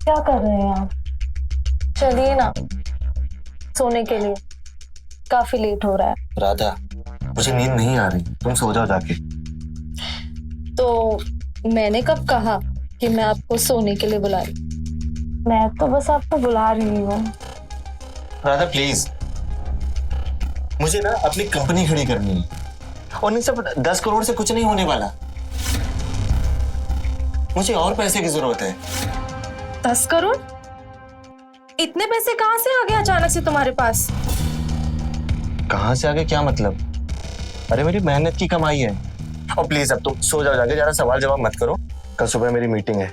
क्या कर रहे हैं आप? चलिए ना, सोने के लिए। काफी लेट हो रहा है। राधा, मुझे नींद नहीं आ रही, तुम सो जाओ जाके। तो मैंने कब कहा कि मैं आपको सोने के लिए बुला रही? मैं तो बस आपको बुला रही हूँ। राधा प्लीज, मुझे ना अपनी कंपनी खड़ी करनी है और इन सब 10 करोड़ से कुछ नहीं होने वाला। मुझे और पैसे की जरूरत है। 10 करोड़? इतने पैसे कहाँ से आ गए अचानक से तुम्हारे पास? कहां से आगे क्या मतलब? अरे मेरी मेहनत की कमाई है। और प्लीज अब तुम सो जाओ जाके, ज्यादा सवाल जवाब मत करो। कल सुबह मेरी मीटिंग है।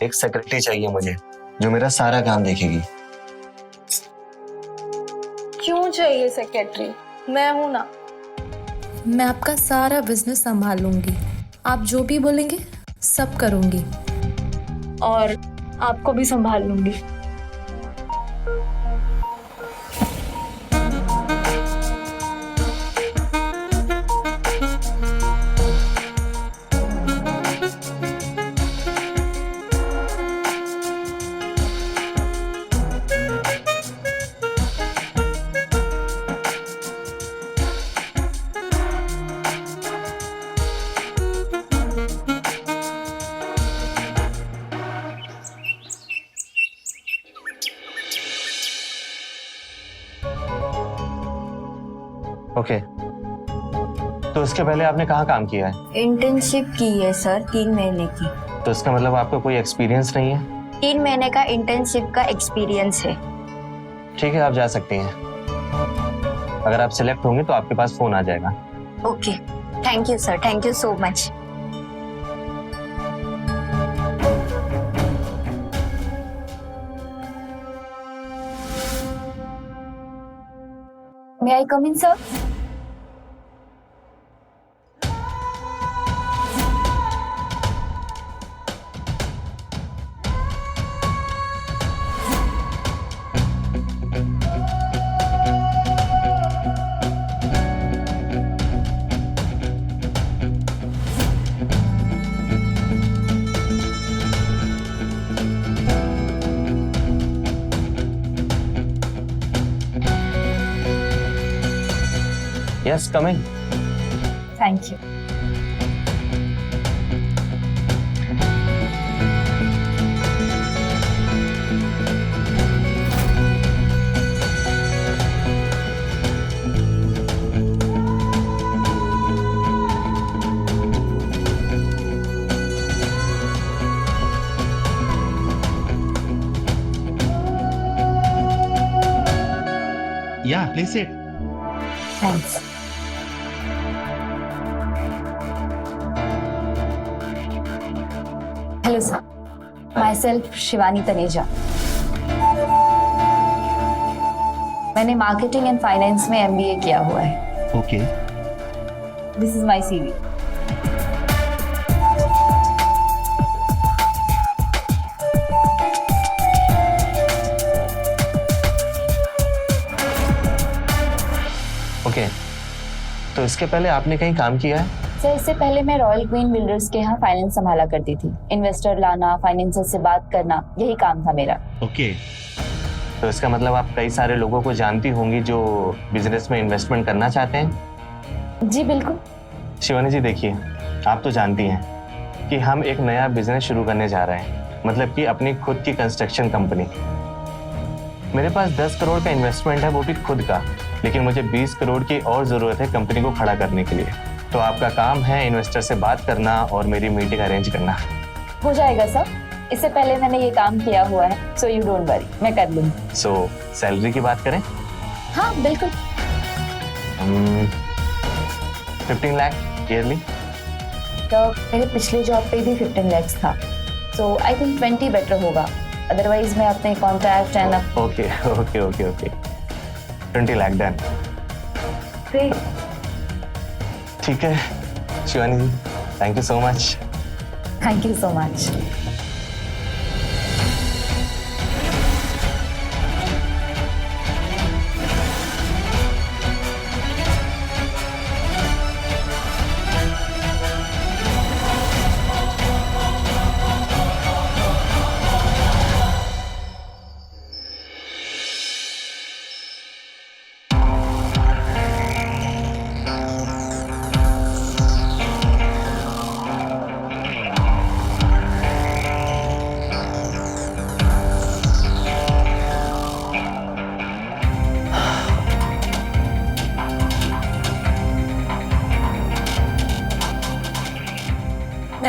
एक सेक्रेटरी चाहिए मुझे जो मेरा सारा काम देखेगी। क्यों चाहिए सेक्रेटरी? मैं हूं ना। मैं आपका सारा बिजनेस संभाल लूंगी। आप जो भी बोलेंगे सब करूंगी और आपको भी संभाल लूंगी। ओके, तो इसके पहले आपने कहाँ काम किया है? इंटर्नशिप की है सर, 3 महीने की। तो इसका मतलब आपको कोई एक्सपीरियंस नहीं है? 3 महीने का इंटर्नशिप का एक्सपीरियंस है। ठीक है, आप जा सकती हैं। अगर आप सिलेक्ट होंगे तो आपके पास फोन आ जाएगा। Okay, thank you sir, thank you so much. May I come in sir? Yes, come in. Thank you. Yeah, please sit. Thanks. Hello sir, my self Shivani Taneja. मैंने मार्केटिंग एंड फाइनेंस में MBA किया हुआ है। Okay. This is my CV। Okay, तो इसके पहले आपने कहीं काम किया है? सर, इससे पहले मैं रॉयल क्वीन बिल्डर्स के यहाँ फाइनेंस संभाला करती थी। इन्वेस्टर लाना, फाइनेंसर से बात करना, यही काम था मेरा। Okay. तो इसका मतलब आप कई सारे लोगों को जानती होंगी जो बिजनेस में इन्वेस्टमेंट करना चाहते हैं। जी बिल्कुल। शिवानी जी देखिए, आप तो जानती हैं कि हम एक नया बिजनेस शुरू करने जा रहे हैं, मतलब कि अपनी खुद की कंस्ट्रक्शन कंपनी। मेरे पास 10 करोड़ का इन्वेस्टमेंट है, वो भी खुद का, लेकिन मुझे 20 करोड़ की और जरूरत है कंपनी को खड़ा करने के लिए। तो आपका काम है इन्वेस्टर से बात करना और मेरी मीटिंग अरेंज करना। हो जाएगा सर, इससे पहले मैंने ये काम किया हुआ है, सो यू डोंट वरी, मैं कर लूंगी। सो सैलरी की बात करें? हाँ बिल्कुल। 15 लाख ईयरली। तो मेरे पिछले जॉब पे भी 15 lakhs था, सो आई थिंक 20 बेटर होगा। अदरवाइज मैं अपने contract and okay okay okay okay, 20 lakh done. Great. ठीक है Shivani ji, thank you so much. Thank you so much.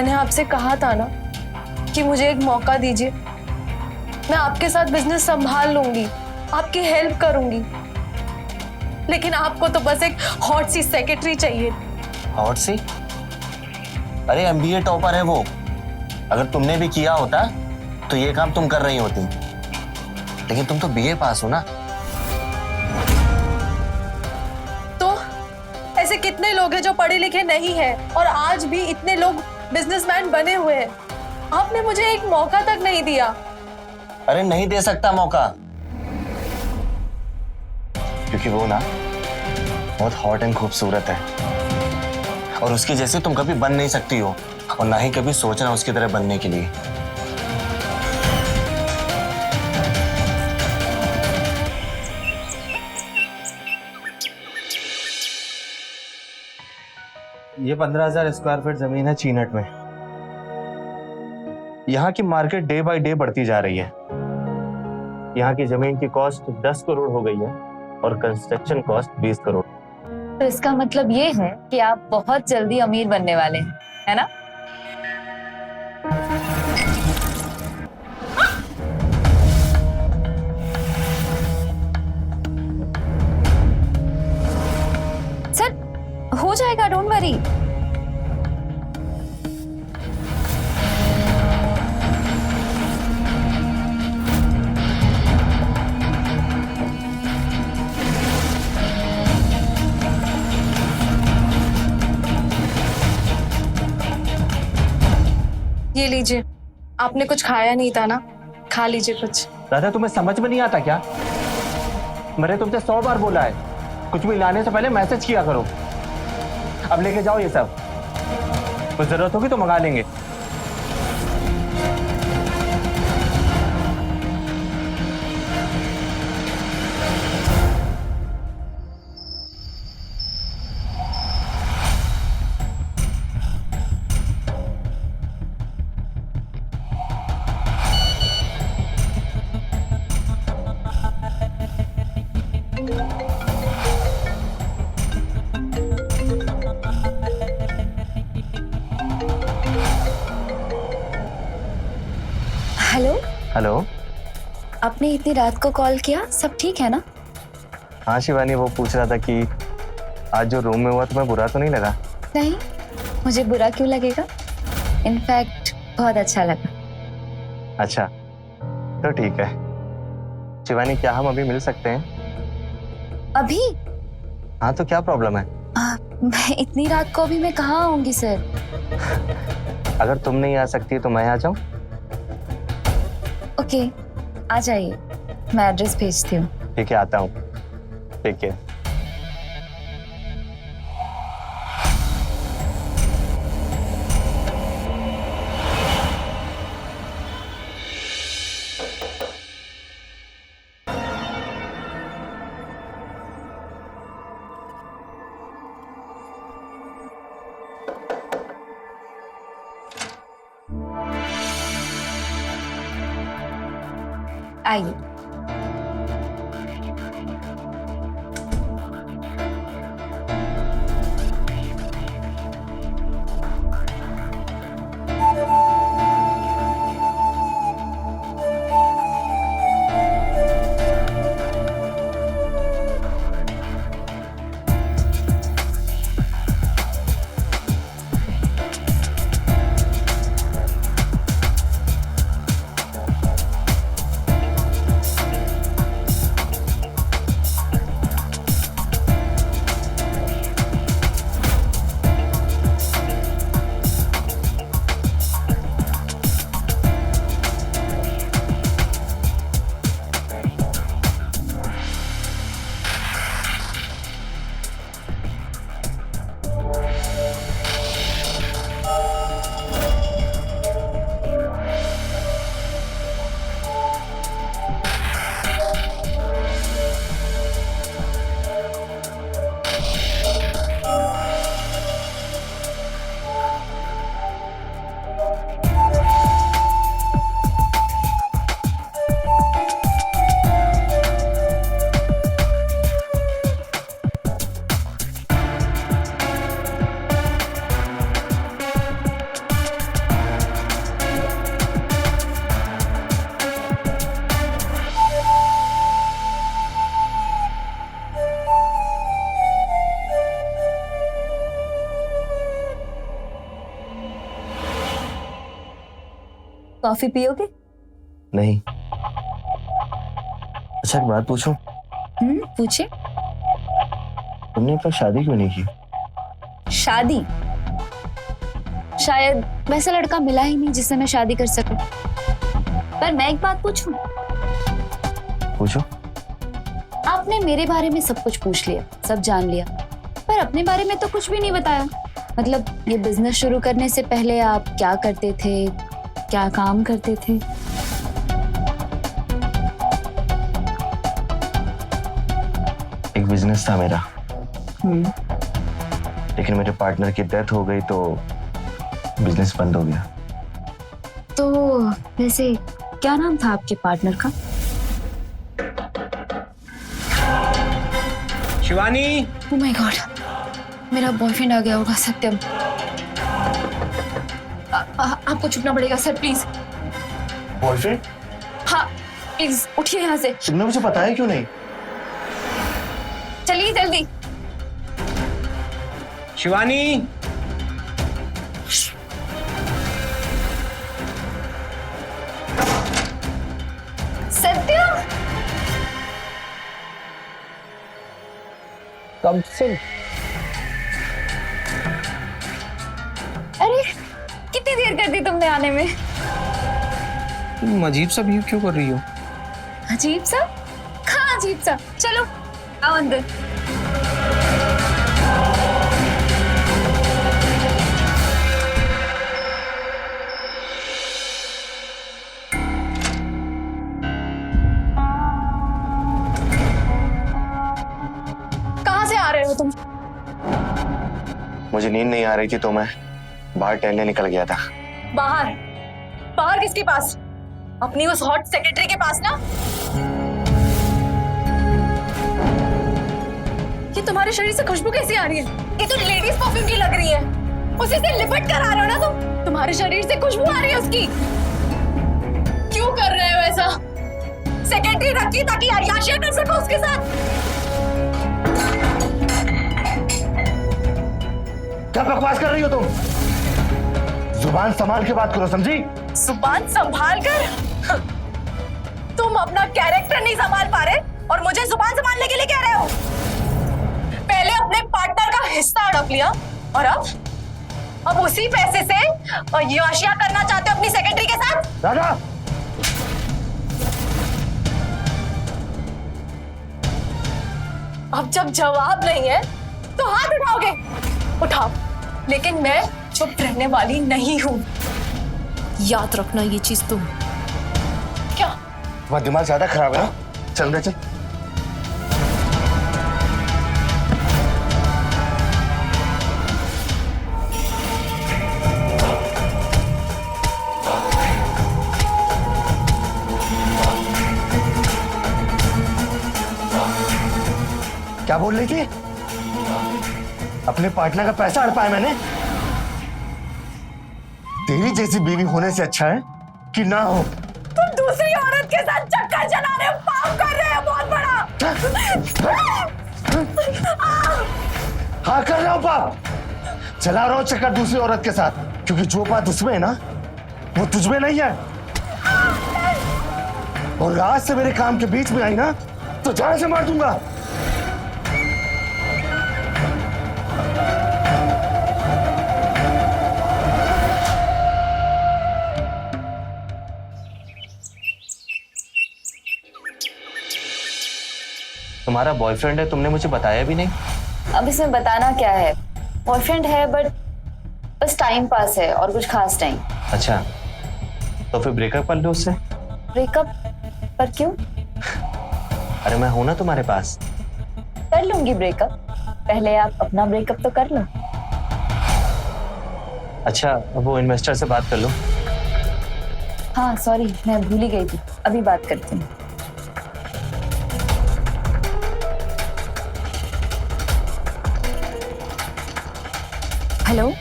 मैंने आपसे कहा था ना कि मुझे एक मौका दीजिए, मैं आपके साथ बिजनेस संभाल लूंगी, आपकी हेल्प करूंगी। लेकिन आपको तो बस एक हॉट सी सेक्रेटरी चाहिए। हॉट सी? अरे एमबीए टॉपर है वो। अगर तुमने भी किया होता तो ये काम तुम कर रही होती, लेकिन तुम तो बीए पास हो ना। तो ऐसे कितने लोग हैं जो पढ़े लिखे नहीं हैं और आज भी इतने लोग बिजनेसमैन बने हुए हैं। आपने मुझे एक मौका तक नहीं दिया। अरे नहीं दे सकता मौका, क्योंकि वो ना बहुत हॉट एंड खूबसूरत है और उसकी जैसी तुम कभी बन नहीं सकती हो और ना ही कभी सोचना उसकी तरह बनने के लिए। ये 15,000 स्क्वायर फीट जमीन है चीनट में। यहाँ की मार्केट डे बाय डे बढ़ती जा रही है। यहाँ की जमीन की कॉस्ट 10 करोड़ हो गई है और कंस्ट्रक्शन कॉस्ट 20 करोड़। तो इसका मतलब ये है कि आप बहुत जल्दी अमीर बनने वाले हैं, है ना? सर, हो जाएगा, डोंट वरी। ये लीजिए, आपने कुछ खाया नहीं था ना, खा लीजिए कुछ। दादा तुम्हें समझ में नहीं आता क्या? मैंने तुमसे 100 बार बोला है, कुछ भी लाने से पहले मैसेज किया करो। अब लेके जाओ ये सब, कुछ जरूरत होगी तो मंगा लेंगे। Hello, hello. आपने इतनी रात को कॉल किया, सब ठीक है ना? हाँ शिवानी, वो पूछ रहा था कि आज जो रूम में हुआ तुम्हें बुरा तो नहीं लगा? नहीं, मुझे बुरा क्यों लगेगा? इनफैक्ट बहुत अच्छा लगा। अच्छा तो ठीक है। शिवानी, क्या हम अभी मिल सकते हैं? अभी? हाँ तो क्या प्रॉब्लम है? मैं इतनी रात को अभी मैं कहाँ आऊंगी सर? अगर तुम नहीं आ सकती तो मैं आ जाऊं? ओके, आ जाइए, मैं एड्रेस भेजती हूँ। ठीक है, आता हूँ। ठीक है। आइए। कॉफी पियोगे? नहीं। अच्छा एक बात पूछूं, पूछे। तुमने अब तक शादी क्यों नहीं की? शादी? शायद वैसा लड़का मिला ही नहीं जिससे मैं शादी कर सकूं। पर मैं एक बात पूछूं? पूछो। आपने मेरे बारे में सब कुछ पूछ लिया, सब जान लिया, पर अपने बारे में तो कुछ भी नहीं बताया। मतलब ये बिजनेस शुरू करने से पहले आप क्या करते थे, क्या काम करते थे? एक बिजनेस था मेरा, लेकिन मेरे पार्टनर की डेथ हो गई तो बिजनेस बंद हो गया। तो वैसे क्या नाम था आपके पार्टनर का? शिवानी। ओह माय गॉड, मेरा बॉयफ्रेंड आ गया होगा। सत्यम, आपको चुपना पड़ेगा सर, प्लीज। बॉयफ्रेंड? हाँ प्लीज उठिए यहाँ से। तुमने मुझे बताया क्यों नहीं? चलिए जल्दी। शिवानी। सत्यम, कब से? अरे कितनी देर कर दी तुमने आने में? तुम अजीब सा व्यू क्यों कर रही हो? अजीब सा? हाँ अजीब सा। चलो आओ अंदर। कहाँ से आ रहे हो तुम? मुझे नींद नहीं आ रही थी तो मैं बाहर टहलने निकल गया था। बाहर? बाहर किसके पास? अपनी उस हॉट सेक्रेटरी के पास ना? ये तुम्हारे शरीर से खुशबू कैसी आ रही है? ये तो लेडीज परफ्यूम की लग रही है। उसी से लिपट कर आ रहे हो ना तुम? तुम्हारे शरीर से खुशबू आ रही है उसकी। क्यों कर रहे हो ऐसा? सेक्रेटरी रखी ताकि अय्याशियां कर सको उसके साथ। क्या बकवास कर रही हो तुम? जुबान संभाल के बात करो, समझी? जुबान संभाल कर? तुम अपना कैरेक्टर नहीं संभाल पा रहे और मुझे जुबान संभालने के लिए कह रहे हो? पहले अपने पार्टनर का हिस्सा हड़प लिया और अब उसी पैसे से अय्याशियां करना चाहते हो अपनी सेक्रेटरी के साथ? राजा! अब जब जवाब नहीं है तो हाथ उठाओगे? उठाओ, लेकिन मैं चुप रहने वाली नहीं हूं। याद रखना ये चीज तुम। क्या? तुम्हारा दिमाग ज्यादा खराब है ना? चल रहे चल। क्या बोल रही थी? अपने पार्टनर का पैसा हड़पाया मैंने? तेरी जैसी बीवी होने से अच्छा है कि ना हो। तुम दूसरी औरत के साथ चक्कर चला रहे हो, पाप कर रहे हो बहुत बड़ा। हाँ कर रहा हूं पाप, चला रहा हूं चक्कर दूसरी औरत के साथ, क्योंकि जो बात उसमें है ना वो तुझमें नहीं है। और आज से मेरे काम के बीच में आई ना तो जान से मार दूंगा। तुम्हारा बॉयफ्रेंड है, तुमने मुझे बताया भी नहीं। अब इसमें बताना क्या है? बॉयफ्रेंड है बट बस टाइम पास है और कुछ खास नहीं। अच्छा, तो फिर ब्रेकअप कर लो उससे। ब्रेकअप? पर क्यों? अरे मैं हूं ना तुम्हारे पास। कर लूंगी ब्रेकअप, पहले आप अपना ब्रेकअप तो कर लो। अच्छा, वो इन्वेस्टर से बात कर लो। हाँ सॉरी, मैं भूल ही गई थी, अभी बात करती हूँ। Hello,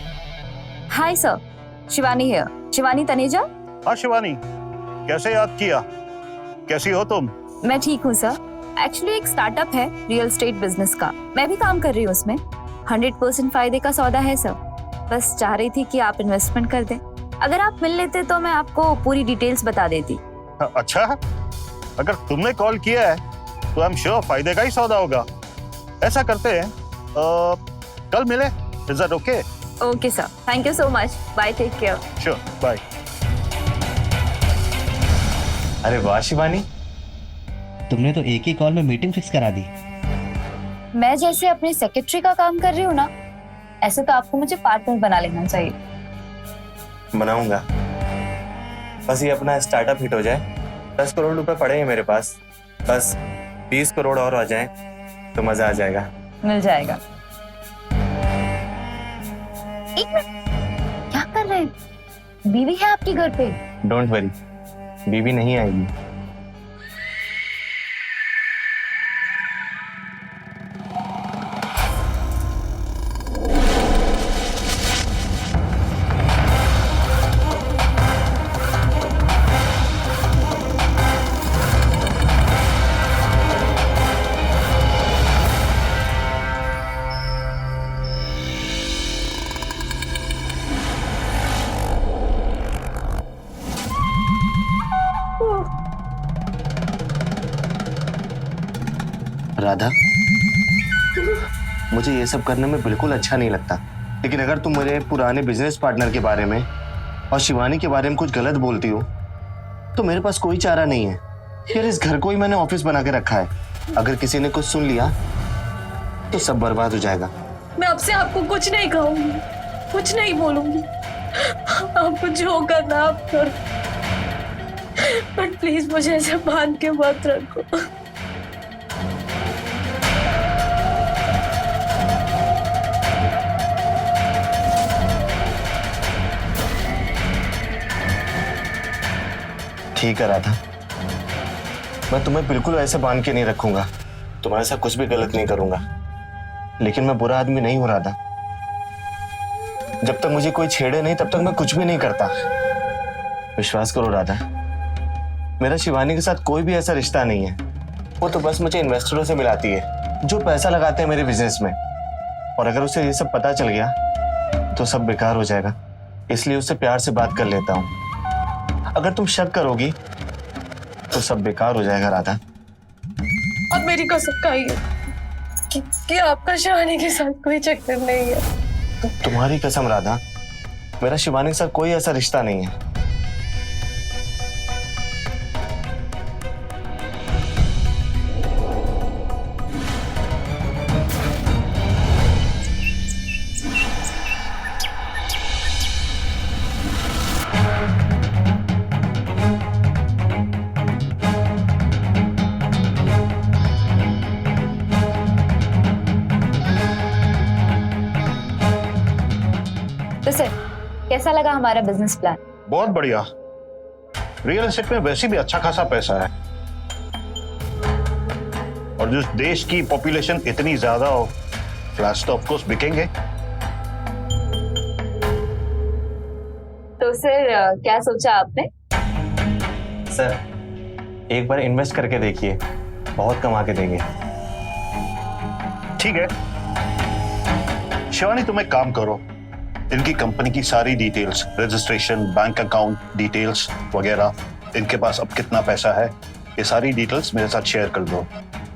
hi sir, Shivani here. Shivani Taneja. हाँ शिवानी, कैसे याद किया? कैसी हो तुम? मैं ठीक हूँ सर। एक्चुअली एक स्टार्टअप है रियल एस्टेट बिजनेस का, मैं भी काम कर रही हूँ उसमें। 100% फायदे का सौदा है सर। बस चाह रही थी कि आप इन्वेस्टमेंट कर दें। अगर आप मिल लेते तो मैं आपको पूरी डिटेल्स बता देती। अच्छा, अगर तुमने कॉल किया है तो आई एम श्योर फायदे का ही सौदा होगा। ऐसा करते हैं, कल मिले, is that okay? Okay sir, thank you so much, bye, take care. Sure, bye. अरे वाह शिवानी, तुमने तो एक ही कॉल में मीटिंग फिक्स करा दी। मैं जैसे अपने सेक्रेटरी का काम कर रही हूँ ना, ऐसे तो आपको मुझे पार्टनर बना लेना चाहिए। बनाऊंगा, बस ये अपना स्टार्टअप हिट हो जाए। 10 करोड़ रुपए पड़े हैं मेरे पास, बस 20 करोड़ और आ जाए तो मजा आ जाएगा। मिल जाएगा। एक मिनट, क्या कर रहे हैं? बीवी है आपके घर पे? डोंट वरी, बीवी नहीं आएगी। राधा, मुझे ये सब करने में बिल्कुल अच्छा नहीं लगता, लेकिन अगर तुम मेरे पुराने बिजनेस पार्टनर के बारे में और शिवानी के बारे में कुछ गलत बोलती हो तो मेरे पास कोई चारा नहीं है। यार, इस घर को ही मैंने ऑफिस बना के रखा है, अगर किसी ने कुछ सुन लिया तो सब बर्बाद हो जाएगा। मैं आपसे आपको कुछ नहीं कहूंगी, कुछ नहीं बोलूंगी। आपको जो करना आप करो, बट प्लीज मुझे ऐसे बांध के मत रखो। ठीक है राधा, मैं तुम्हें बिल्कुल ऐसे बांध के नहीं रखूंगा, तुम्हारे साथ कुछ भी गलत नहीं करूंगा, लेकिन मैं बुरा आदमी नहीं हूं राधा। जब तक मुझे कोई छेड़े नहीं तब तक मैं कुछ भी नहीं करता। विश्वास करो राधा, मेरा शिवानी के साथ कोई भी ऐसा रिश्ता नहीं है। वो तो बस मुझे इन्वेस्टरों से मिलाती है जो पैसा लगाते हैं मेरे बिजनेस में, और अगर उसे ये सब पता चल गया तो सब बेकार हो जाएगा। इसलिए उससे प्यार से बात कर लेता हूं। अगर तुम शक करोगी तो सब बेकार हो जाएगा राधा। और मेरी कसम खाइए कि आपका शिवानी के साथ कोई चक्कर नहीं है। तुम्हारी कसम राधा, मेरा शिवानी के साथ कोई ऐसा रिश्ता नहीं है। तो सर, कैसा लगा हमारा बिजनेस प्लान? बहुत बढ़िया। रियल एस्टेट में वैसे भी अच्छा खासा पैसा है, और जिस देश की पॉपुलेशन इतनी ज्यादा हो, फ्लैट्स तो ऑफकोर्स बिकेंगे। तो सर, क्या सोचा आपने? सर, एक बार इन्वेस्ट करके देखिए, बहुत कमा के देंगे। ठीक है शिवानी, तुम एक काम करो, इनकी कंपनी की सारी details, registration, bank account details वगैरह, इनके पास अब कितना पैसा है, ये सारी डिटेल्स मेरे साथ शेयर कर दो।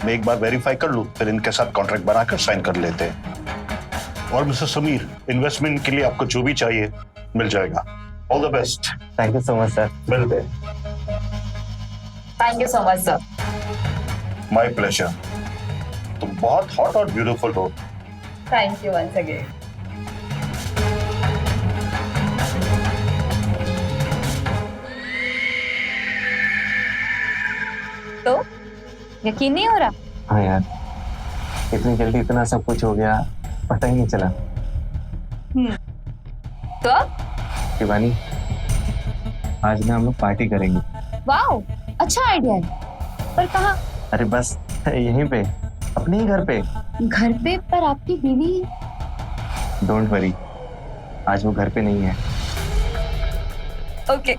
मैं एक बार वेरीफाई कर लूं, फिर इनके साथ कॉन्ट्रैक्ट बनाकर साइन कर लेते हैं। और मिस्टर समीर, इन्वेस्टमेंट के लिए आपको जो भी चाहिए मिल जाएगा। All the best. Thank you so much sir. मिलते हैं। Thank you so much sir. My pleasure. तुम बहुत हॉट और ब्यूटीफुल हो। Thank you once again. तो यकीन नहीं हो रहा? हाँ यार, इतनी जल्दी इतना सब कुछ हो गया, पता ही नहीं चला। तो अब? शिवानी, आज ना हम लोग पार्टी करेंगे। वाओ, अच्छा आइडिया है। पर कहाँ? अरे बस यहीं पे, अपने ही घर पे। घर पे? पर आपकी बीवी? डोंट वरी, आज वो घर पे नहीं है। ओके।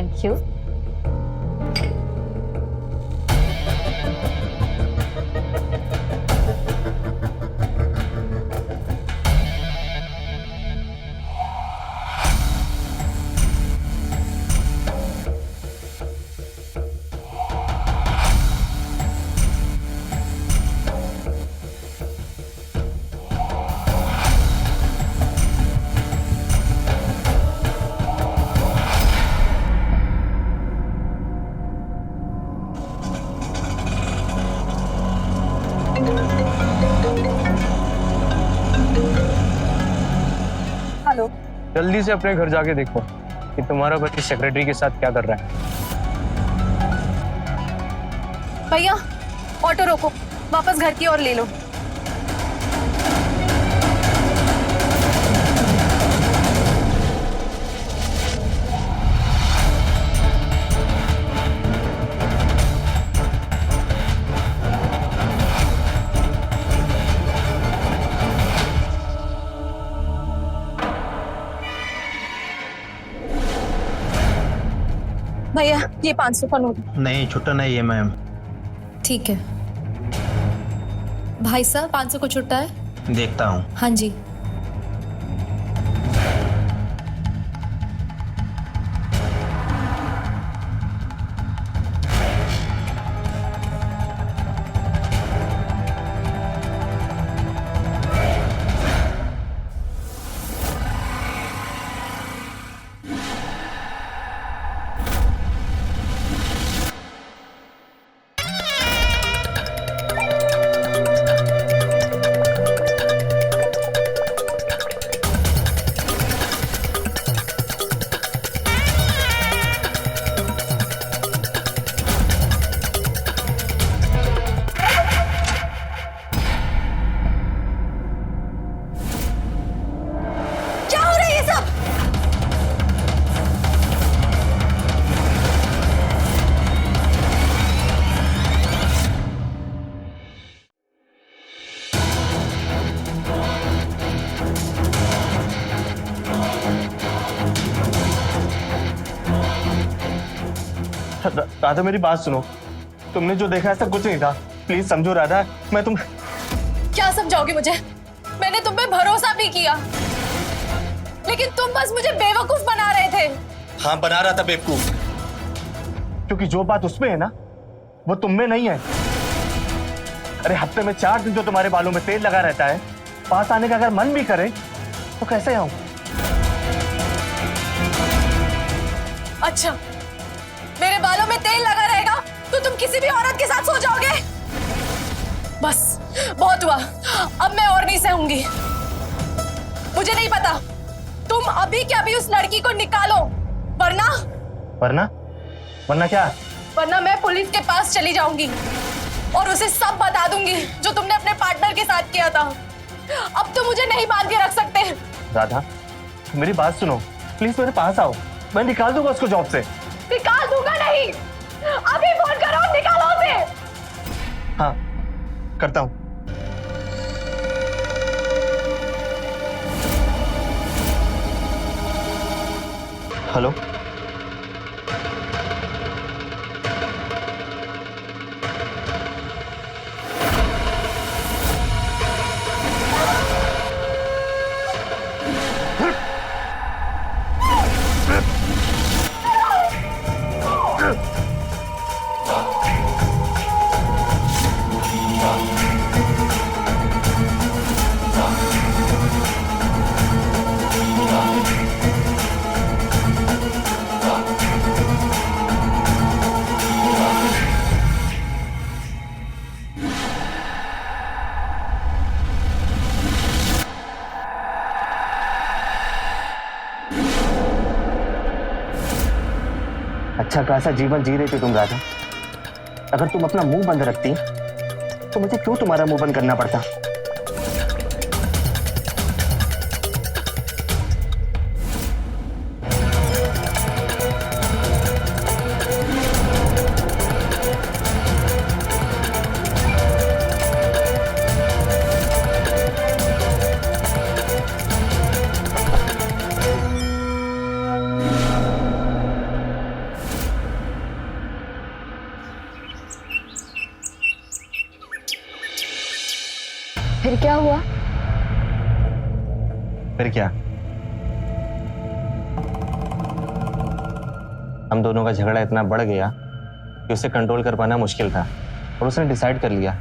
Thank you. हेलो। जल्दी से अपने घर जाके देखो कि तुम्हारा पति सेक्रेटरी के साथ क्या कर रहा है। भैया ऑटो रोको, वापस घर की ओर ले लो। भैया ये 500 का नोट। नहीं छुट्टा नहीं है मैम। ठीक है भाई साहब, 500 को छुट्टा है। देखता हूँ। हाँ जी। राधा मेरी बात सुनो, तुमने जो देखा ऐसा कुछ नहीं था। प्लीज समझो राधा, मैं तुम। क्या समझाओगे मुझे? मैंने तुम पे भरोसा भी किया, लेकिन तुम बस मुझे बेवकूफ बना रहे थे। हाँ बना रहा था बेवकूफ, क्योंकि जो बात उसमें है ना वो तुम में नहीं है। अरे हफ्ते में 4 दिन जो तुम्हारे बालों में तेल लगा रहता है, पास आने का अगर मन भी करे तो कैसे आऊं? अच्छा, मेरे बालों में तेल लगा रहेगा तो तुम किसी भी औरत के साथ सो जाओगे? बस बहुत हुआ, अब मैं और नहीं सहूंगी। मुझे नहीं पता, तुम अभी के अभी उस लड़की को निकालो, वरना वरना क्या? वरना मैं पुलिस के पास चली जाऊंगी और उसे सब बता दूंगी जो तुमने अपने पार्टनर के साथ किया था। अब तो मुझे नहीं बांध के रख सकते। राधा मेरी बात सुनो, प्लीज मेरे पास आओ, मैं निकाल दूंगा उसको जॉब से। निकाल दूंगा नहीं, अभी फोन करो, निकालो उसे। हाँ करता हूं। हेलो, अच्छा खासा जीवन जी रही थी तुम राधा। अगर तुम अपना मुंह बंद रखती तो मुझे क्यों तुम्हारा मुंह बंद करना पड़ता? फिर क्या हुआ? फिर क्या, हम दोनों का झगड़ा इतना बढ़ गया कि उसे कंट्रोल कर पाना मुश्किल था और उसने डिसाइड कर लिया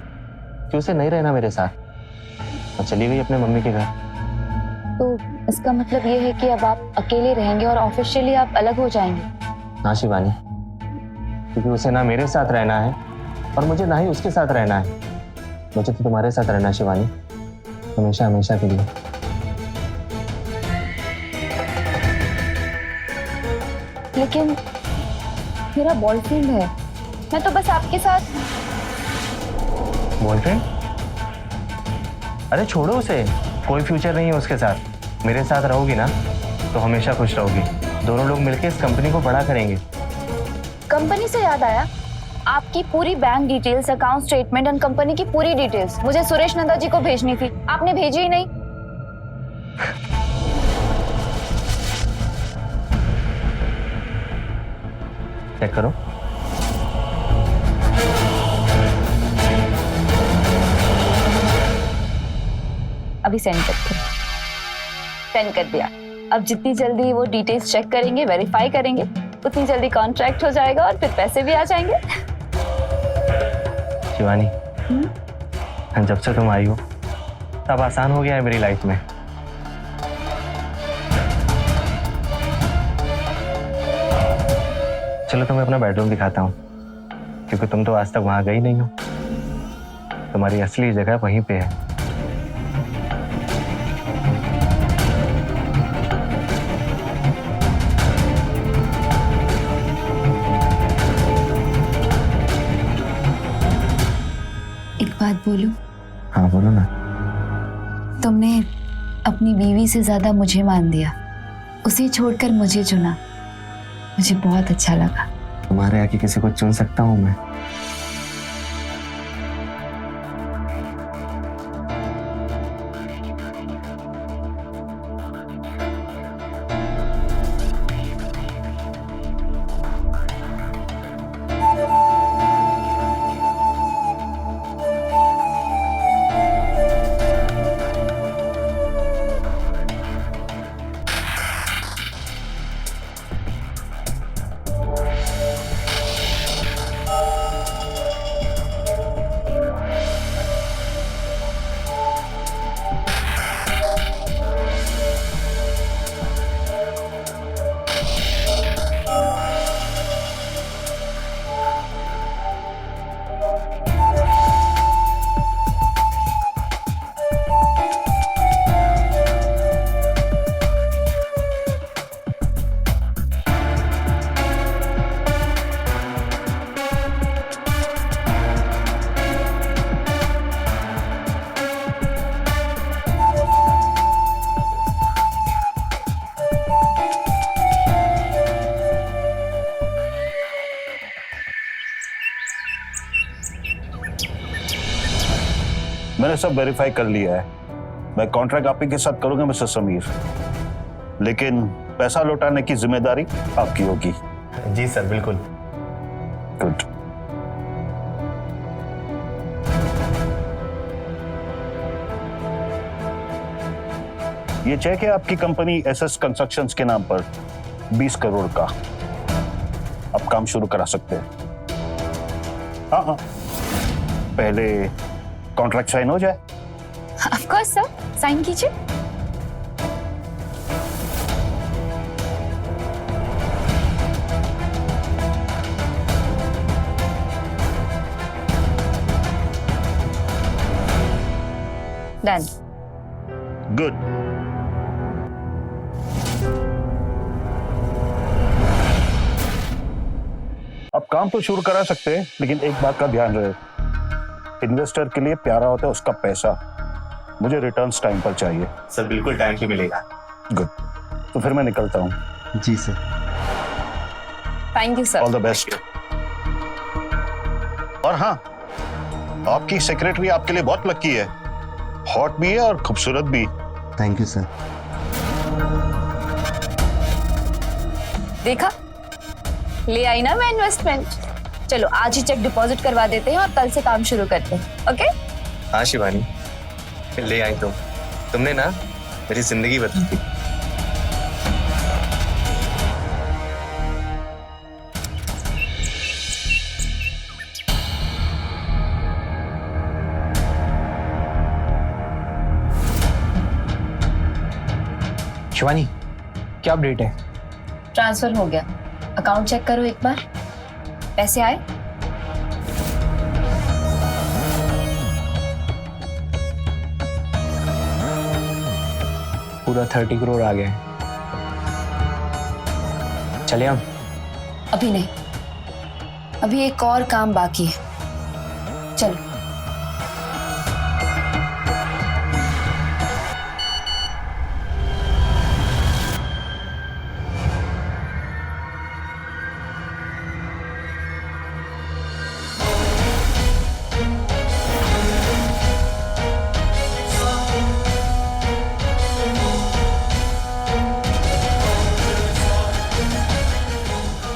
कि उसे नहीं रहना मेरे साथ और चली गई अपने मम्मी के घर। तो इसका मतलब ये है कि अब आप अकेले रहेंगे और ऑफिशियली आप अलग हो जाएंगे? हाँ शिवानी, क्योंकि उसे ना मेरे साथ रहना है और मुझे ना ही उसके साथ रहना है। मुझे तो तुम्हारे साथ रहना है शिवानी, हमेशा हमेशा के लिए। लेकिन मेरा बॉयफ्रेंड है, मैं तो बस आपके साथ। बॉयफ्रेंड? अरे छोड़ो उसे, कोई फ्यूचर नहीं है उसके साथ। मेरे साथ रहोगी ना तो हमेशा खुश रहोगी। दोनों लोग मिलकर इस कंपनी को बड़ा करेंगे। कंपनी से याद आया, आपकी पूरी बैंक डिटेल्स, अकाउंट स्टेटमेंट और कंपनी की पूरी डिटेल्स मुझे सुरेश नंदा जी को भेजनी थी, आपने भेजी ही नहीं। चेक करो। अभी सेंड करते हैं। सेंड कर दिया। अब जितनी जल्दी वो डिटेल्स चेक करेंगे, वेरीफाई करेंगे, उतनी जल्दी कॉन्ट्रैक्ट हो जाएगा और फिर पैसे भी आ जाएंगे। शिवानी, जब से तुम आई हो तब आसान हो गया है मेरी लाइफ में। चलो तुम्हें अपना बेडरूम दिखाता हूँ, क्योंकि तुम तो आज तक वहां गई नहीं हो। तुम्हारी असली जगह वहीं पे है। एक बात बोलूं? हाँ बोलो ना। तुमने अपनी बीवी से ज्यादा मुझे मान दिया, उसे छोड़कर मुझे चुना। मुझे बहुत अच्छा लगा। तुम्हारे आगे किसी को चुन सकता हूँ मैं? मैंने सब वेरीफाई कर लिया है। मैं कॉन्ट्रैक्ट आप ही के साथ करूंगा मिस्टर समीर, लेकिन पैसा लौटाने की जिम्मेदारी आपकी होगी। जी सर, बिल्कुल। गुड। ये चेक है आपकी कंपनी एसएस कंस्ट्रक्शंस के नाम पर 20 करोड़ का। आप काम शुरू करा सकते हैं। हाँ, पहले कॉन्ट्रैक्ट साइन हो जाए। ऑफ कोर्स सर, साइन कीजिए। डन। गुड। अब काम तो शुरू करा सकते हैं, लेकिन एक बात का ध्यान रहे, इन्वेस्टर के लिए प्यारा होता है उसका पैसा। मुझे रिटर्न्स टाइम पर चाहिए। सर बिल्कुल टाइम पे मिलेगा। गुड, तो फिर मैं निकलता हूँ। जी sir. Thank you sir. All the best. और हाँ, आपकी सेक्रेटरी आपके लिए बहुत लकी है। हॉट भी है और खूबसूरत भी। Thank you sir. देखा, ले आई ना मैं इन्वेस्टमेंट। चलो आज ही चेक डिपॉजिट करवा देते हैं और कल से काम शुरू करते हैं। ओके? हाँ शिवानी, ले आई तुमने ना मेरी जिंदगी बदल दी। शिवानी, क्या अपडेट है? ट्रांसफर हो गया। अकाउंट चेक करो एक बार। पैसे आए? पूरा 30 करोड़ आ गया है। चले हम? अभी नहीं, अभी एक और काम बाकी है। चलो।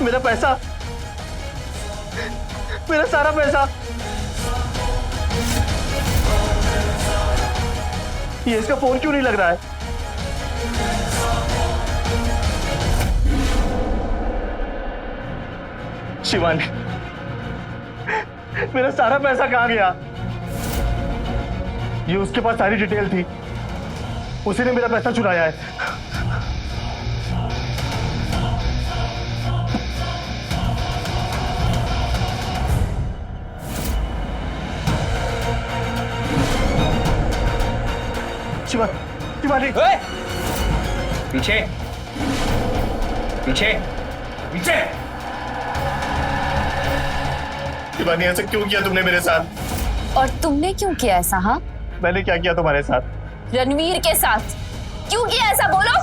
मेरा पैसा, मेरा सारा पैसा, ये इसका फोन क्यों नहीं लग रहा है? शिवानी, मेरा सारा पैसा कहां गया? ये उसके पास सारी डिटेल थी, उसी ने मेरा पैसा चुराया है। शिवानी, पीछे पीछे पीछे। शिवानी, ऐसा क्यों किया तुमने मेरे साथ? और तुमने क्यों किया ऐसा? हाँ, मैंने क्या किया तुम्हारे साथ? रणवीर के साथ क्यों किया ऐसा? बोलो।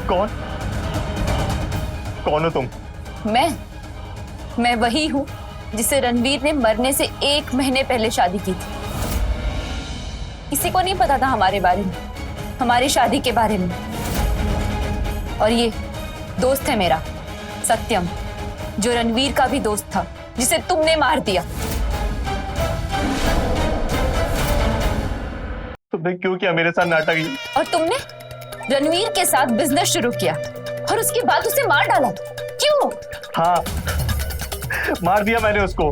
कौन कौन हो तुम? मैं वही हूँ जिसे रणवीर ने मरने से 1 महीने पहले शादी की थी। किसी को नहीं पता था हमारे बारे में, हमारी शादी के बारे में। और ये दोस्त है मेरा सत्यम, जो रणवीर का भी दोस्त था, जिसे तुमने मार दिया। तुमने क्यों किया मेरे साथ नाटक? और तुमने रणवीर के साथ बिजनेस शुरू किया और उसके बाद उसे मार डाला। क्यों? हाँ, मार दिया मैंने उसको।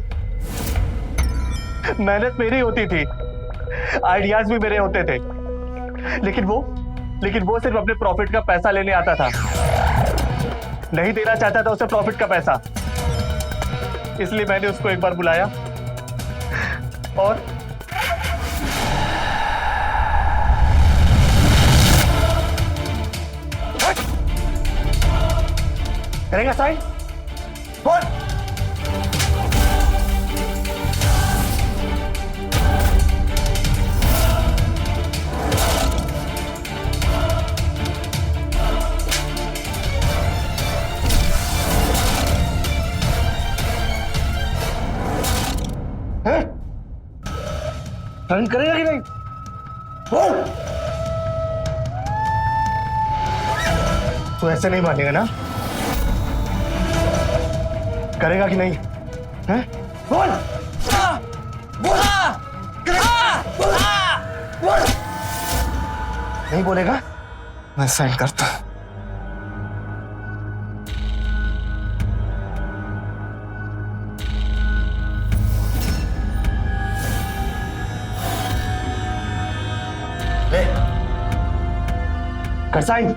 मेहनत मेरी होती थी, आइडियाज भी मेरे होते थे, लेकिन वो सिर्फ अपने प्रॉफिट का पैसा लेने आता था, नहीं देना चाहता था उसे प्रॉफिट का पैसा। इसलिए मैंने उसको एक बार बुलाया और करेगा साइन? बोल। साइन करेगा कि नहीं? बोल। तू ऐसे नहीं मानेगा ना? करेगा कि नहीं? हैं? बोल। बोल। नहीं बोलेगा? मैं साइन करता। ले, कर साइन।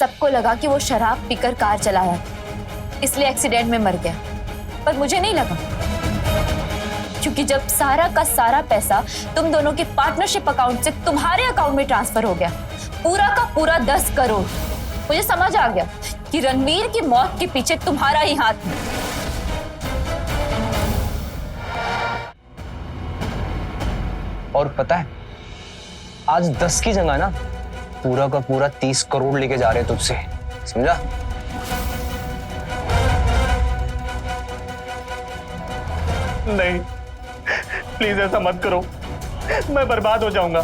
सबको लगा कि वो शराब पीकर कार चलाया, इसलिए एक्सीडेंट में मर गया। पर मुझे नहीं लगा, क्योंकि जब सारा का सारा पैसा तुम दोनों के पार्टनरशिप अकाउंट से तुम्हारे अकाउंट में ट्रांसफर हो गया, पूरा का पूरा 10 करोड़, मुझे समझ आ गया कि रणवीर की मौत के पीछे तुम्हारा ही हाथ है। और पता है, आज 10 की जगह ना पूरा का पूरा 30 करोड़ लेके जा रहे हैं तुझसे, समझा? नहीं, प्लीज ऐसा मत करो, मैं बर्बाद हो जाऊंगा।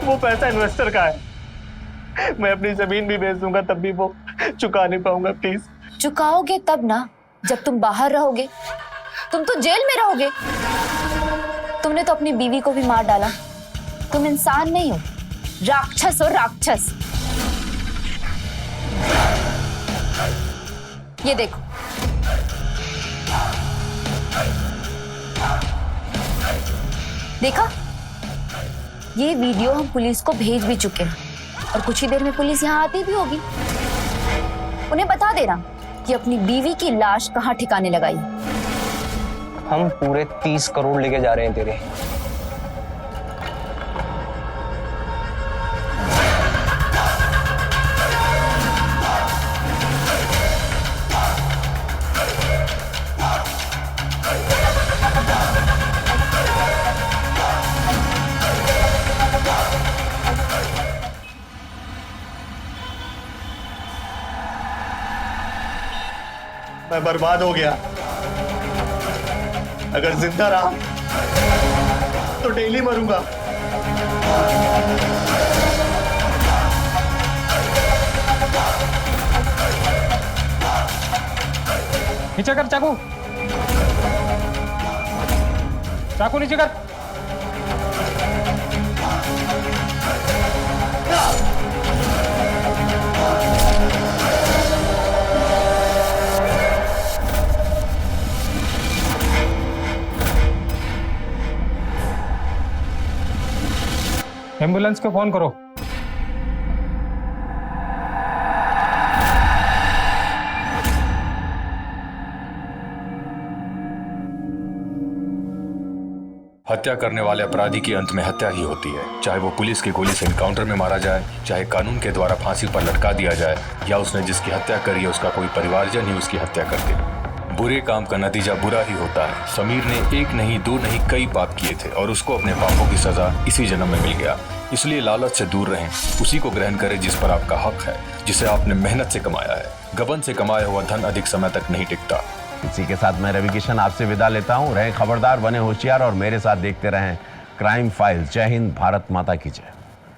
वो पैसा इन्वेस्टर का है, मैं अपनी जमीन भी बेच दूंगा तब भी वो चुका नहीं पाऊंगा। प्लीज। चुकाओगे तब ना, जब तुम बाहर रहोगे। तुम तो जेल में रहोगे। तुमने तो अपनी बीवी को भी मार डाला। तुम इंसान नहीं हो, राक्षस हो, राक्षस। ये देखो, देखा? ये वीडियो हम पुलिस को भेज भी चुके हैं और कुछ ही देर में पुलिस यहाँ आती भी होगी। उन्हें बता देना कि अपनी बीवी की लाश कहाँ ठिकाने लगाई। हम पूरे 30 करोड़ लेके जा रहे हैं तेरे। मैं बर्बाद हो गया। अगर जिंदा रहा तो डेली मरूंगा। नीचे कर चाकू, चाकू नीचे कर। एम्बुलेंस को फोन करो। हत्या करने वाले अपराधी की अंत में हत्या ही होती है, चाहे वो पुलिस की गोली से एनकाउंटर में मारा जाए, चाहे कानून के द्वारा फांसी पर लटका दिया जाए, या उसने जिसकी हत्या करी है उसका कोई परिवारजन ही उसकी हत्या कर दे। बुरे काम का नतीजा बुरा ही होता है। समीर ने 1 नहीं 2 नहीं कई पाप किए थे और उसको अपने पापों की सजा इसी जन्म में मिल गया। इसलिए लालच से दूर रहें, उसी को ग्रहण करें जिस पर आपका हक है, जिसे आपने मेहनत से कमाया है। गबन से कमाया हुआ धन अधिक समय तक नहीं टिकता। इसी के साथ मैं रवि किशन आपसे विदा लेता हूं। रहें खबरदार, बने होशियार और मेरे साथ देखते रहें क्राइम फाइल्स। जय हिंद, भारत माता की जय।